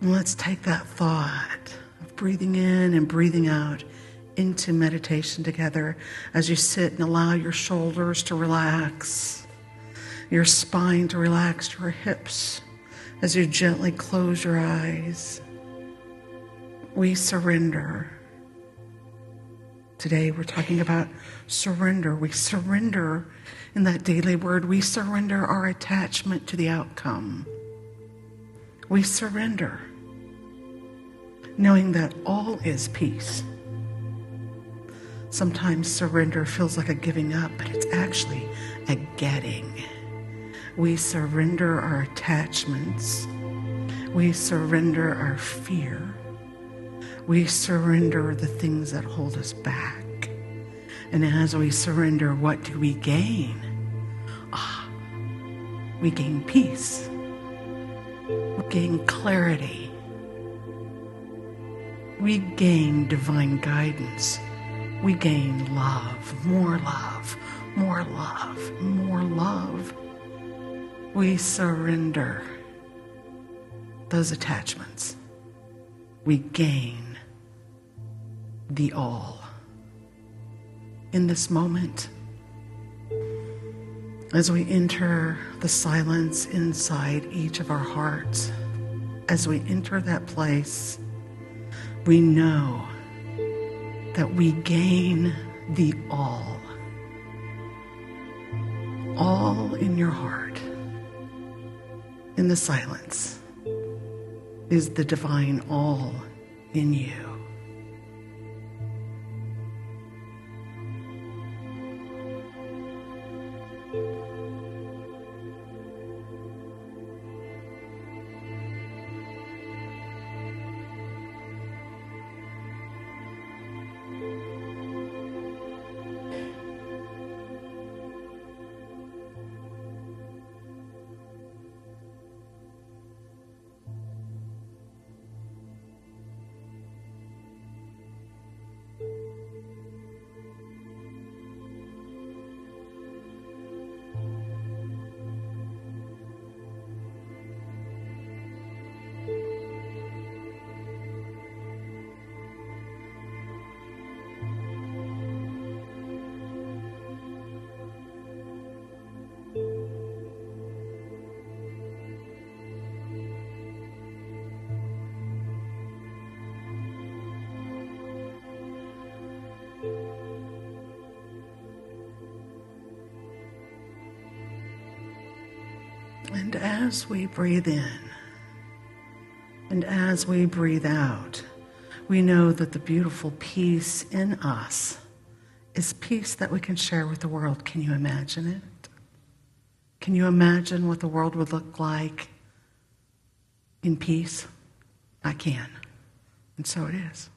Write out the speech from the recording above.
And let's take that thought of breathing in and breathing out into meditation together as you sit and allow your shoulders to relax, your spine to relax, your hips, as you gently close your eyes. We surrender. Today we're talking about surrender. We surrender in that daily word. We surrender our attachment to the outcome. We surrender, knowing that all is peace. Sometimes surrender feels like a giving up, but it's actually a getting. We surrender our attachments. We surrender our fear. We surrender the things that hold us back. And as we surrender, what do we gain? We gain peace. We gain clarity. We gain divine guidance. We gain love, more love, more love, more love. We surrender those attachments. We gain the all. In this moment, as we enter the silence inside each of our hearts, as we enter that place, we know that we gain the all. All in your heart, in the silence, is the divine all in you. And as we breathe in and as we breathe out, we know that the beautiful peace in us is peace that we can share with the world. Can you imagine it? Can you imagine what the world would look like in peace? I can. And so it is.